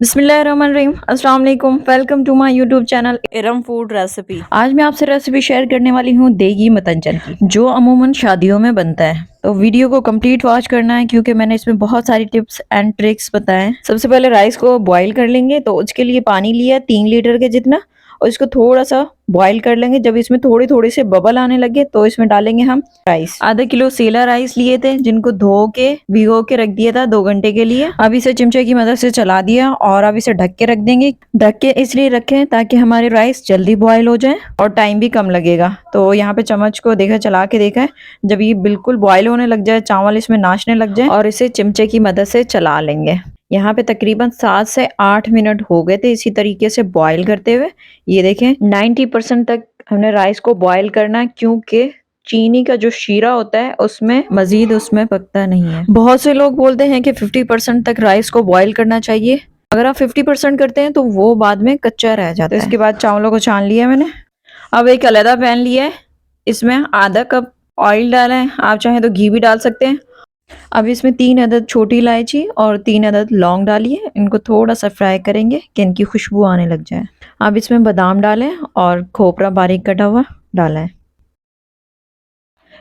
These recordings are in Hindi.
बिस्मिल्लाहिर्रहमानिर्रहीम, अस्सलाम वालेकुम। Welcome to my YouTube channel Iram food recipe. आज मैं आपसे रेसिपी शेयर करने वाली हूँ देगी मतंजन की, जो अमूमन शादियों में बनता है। तो वीडियो को कंप्लीट वॉच करना है क्योंकि मैंने इसमें बहुत सारी टिप्स एंड ट्रिक्स बताए हैं। सबसे पहले राइस को बॉईल कर लेंगे, तो उसके लिए पानी लिया 3 लीटर के जितना, और इसको थोड़ा सा बॉईल कर लेंगे। जब इसमें थोड़े थोड़े से बबल आने लगे तो इसमें डालेंगे हम राइस। आधा किलो सेला राइस लिए थे, जिनको धो के भिगो के रख दिया था 2 घंटे के लिए। अब इसे चिमचे की मदद से चला दिया और अब इसे ढक के रख देंगे। ढक के इसलिए रखें ताकि हमारे राइस जल्दी बॉयल हो जाए और टाइम भी कम लगेगा। तो यहाँ पे चम्मच को देखा, चला के देखा है, जब ये बिल्कुल बॉयल होने लग जाए, चावल इसमें नाचने लग जाए, और इसे चिमचे की मदद से चला लेंगे। यहाँ पे तकरीबन 7 से 8 मिनट हो गए थे इसी तरीके से बॉईल करते हुए। ये देखें 90% तक हमने राइस को बॉईल करना है, क्योंकि चीनी का जो शीरा होता है उसमें मजीद उसमें पकता नहीं है। बहुत से लोग बोलते हैं कि 50% तक राइस को बॉईल करना चाहिए। अगर आप 50% करते हैं तो वो बाद में कच्चा रह जाता है। इसके बाद चावलों को छान लिया मैंने। अब एक अलग पैन लिया है, इसमें आधा कप ऑयल डाला है, आप चाहें तो घी भी डाल सकते हैं। अब इसमें 3 अदद छोटी इलायची और 3 अदद लौंग डालिए। इनको थोड़ा सा फ्राई करेंगे कि इनकी खुशबू आने लग जाए। अब इसमें बादाम डालें और खोपरा बारीक कटा हुआ डाला है।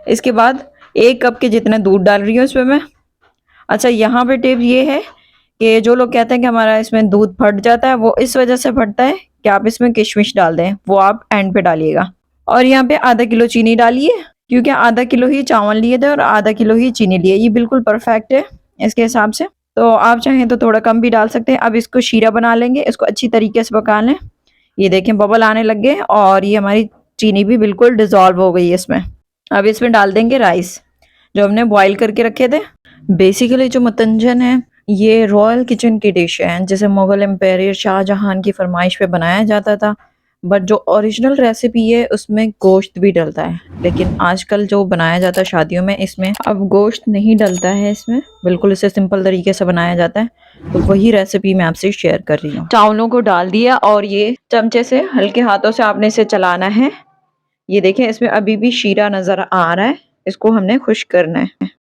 इसके बाद 1 कप के जितना दूध डाल रही हूँ इसमें मैं। अच्छा, यहाँ पे टिप ये है कि जो लोग कहते हैं कि हमारा इसमें दूध फट जाता है, वो इस वजह से फटता है कि आप इसमें किशमिश डाल दें, वो आप एंड पे डालिएगा। और यहाँ पे आधा किलो चीनी डालिए, क्योंकि आधा किलो ही चावल लिए थे और आधा किलो ही चीनी लिए। ये बिल्कुल परफेक्ट है इसके हिसाब से। तो आप चाहें तो थोड़ा कम भी डाल सकते हैं। अब इसको शीरा बना लेंगे, इसको अच्छी तरीके से पका लें। ये देखें बबल आने लग गए और ये हमारी चीनी भी बिल्कुल डिजॉल्व हो गई है इसमें। अब इसमें डाल देंगे राइस जो हमने बॉईल करके रखे थे। बेसिकली जो मतंजन है ये रॉयल किचन की डिश है, जैसे मुगल एम्पायर शाहजहां की फरमाइश पे बनाया जाता था। बट जो ओरिजिनल रेसिपी है उसमें गोश्त भी डलता है, लेकिन आजकल जो बनाया जाता है शादियों में, इसमें अब गोश्त नहीं डलता है। इसमें बिल्कुल इसे सिंपल तरीके से बनाया जाता है। तो वही रेसिपी मैं आपसे शेयर कर रही हूँ। चावलों को डाल दिया और ये चमचे से हल्के हाथों से आपने इसे चलाना है। ये देखें इसमें अभी भी शीरा नजर आ रहा है, इसको हमने खुश्क करना है।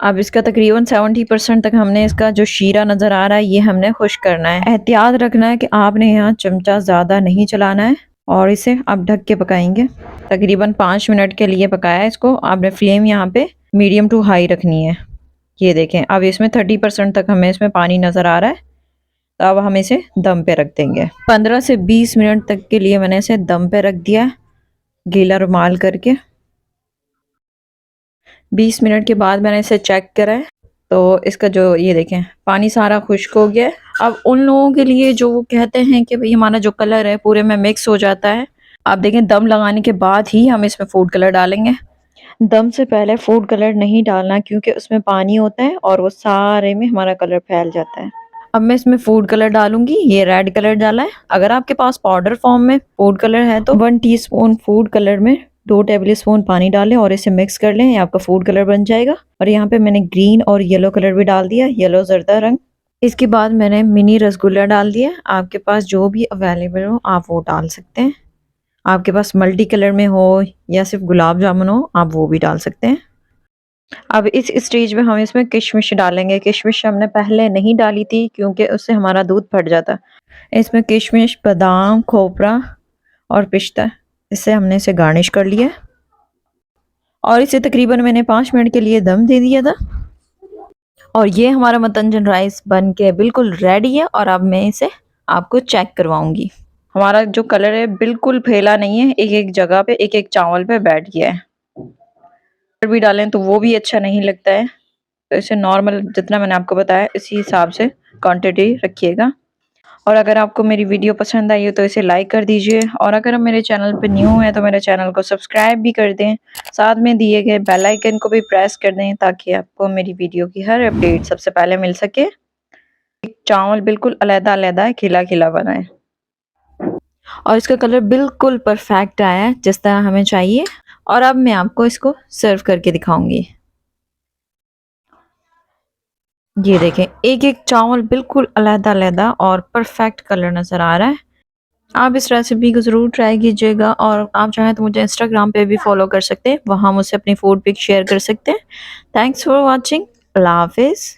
अब इसका तकरीबन 70% तक हमने इसका जो शीरा नज़र आ रहा है ये हमने खुश्क करना है। एहतियात रखना है कि आपने यहाँ चमचा ज़्यादा नहीं चलाना है और इसे अब ढक के पकाएंगे। तकरीबन 5 मिनट के लिए पकाया इसको। आपने फ्लेम यहाँ पे मीडियम टू हाई रखनी है। ये देखें अब इसमें 30% तक हमें इसमें पानी नज़र आ रहा है। तो अब हम इसे दम पे रख देंगे। 15 से 20 मिनट तक के लिए मैंने इसे दम पे रख दिया गीला रुमाल करके। 20 मिनट के बाद मैंने इसे चेक करा है, तो इसका जो ये देखें पानी सारा खुश्क हो गया है। अब उन लोगों के लिए जो वो कहते हैं कि भाई हमारा जो कलर है पूरे में मिक्स हो जाता है, आप देखें दम लगाने के बाद ही हम इसमें फूड कलर डालेंगे। दम से पहले फूड कलर नहीं डालना, क्योंकि उसमें पानी होता है और वो सारे में हमारा कलर फैल जाता है। अब मैं इसमें फूड कलर डालूंगी। ये रेड कलर डाला है। अगर आपके पास पाउडर फॉर्म में फूड कलर है तो 1 टीस्पून फूड कलर में 2 टेबल स्पून पानी डालें और इसे मिक्स कर लें। ये आपका फूड कलर बन जाएगा। और यहाँ पे मैंने ग्रीन और येलो कलर भी डाल दिया, येलो जर्दा रंग। इसके बाद मैंने मिनी रसगुल्ला डाल दिया। आपके पास जो भी अवेलेबल हो आप वो डाल सकते हैं। आपके पास मल्टी कलर में हो या सिर्फ गुलाब जामुन हो, आप वो भी डाल सकते हैं। अब इस स्टेज में हम इसमें किशमिश डालेंगे। किशमिश हमने पहले नहीं डाली थी क्योंकि उससे हमारा दूध फट जाता। इसमें किशमिश, बादाम, खोपरा और पिस्ता, इससे हमने इसे गार्निश कर लिया और इसे तकरीबन मैंने 5 मिनट के लिए दम दे दिया था। और ये हमारा मतंजन राइस बन के बिल्कुल रेडी है। और अब मैं इसे आपको चेक करवाऊंगी। हमारा जो कलर है बिल्कुल फैला नहीं है, एक एक जगह पे, एक एक चावल पे बैठ गया है। भी डालें तो वो भी अच्छा नहीं लगता है। तो इसे नॉर्मल जितना मैंने आपको बताया इसी हिसाब से क्वांटिटी रखिएगा। और अगर आपको मेरी वीडियो पसंद आई हो तो इसे लाइक कर दीजिए। और अगर आप मेरे चैनल पर न्यू हैं तो मेरे चैनल को सब्सक्राइब भी कर दें। साथ में दिए गए बेल आइकन को भी प्रेस कर दें ताकि आपको मेरी वीडियो की हर अपडेट सबसे पहले मिल सके। चावल बिल्कुल अलग-अलग है, खिला-खिला बना है और इसका कलर बिल्कुल परफेक्ट आया है जिस तरह हमें चाहिए। और अब मैं आपको इसको सर्व करके दिखाऊंगी। ये देखें एक एक चावल बिल्कुल अलग-अलग और परफेक्ट कलर नज़र आ रहा है। आप इस रेसिपी को ज़रूर ट्राई कीजिएगा। और आप चाहें तो मुझे इंस्टाग्राम पे भी फॉलो कर सकते हैं, वहाँ मुझसे अपनी फूड पिक शेयर कर सकते हैं। Thanks for watching. अल्लाह हाफिज़।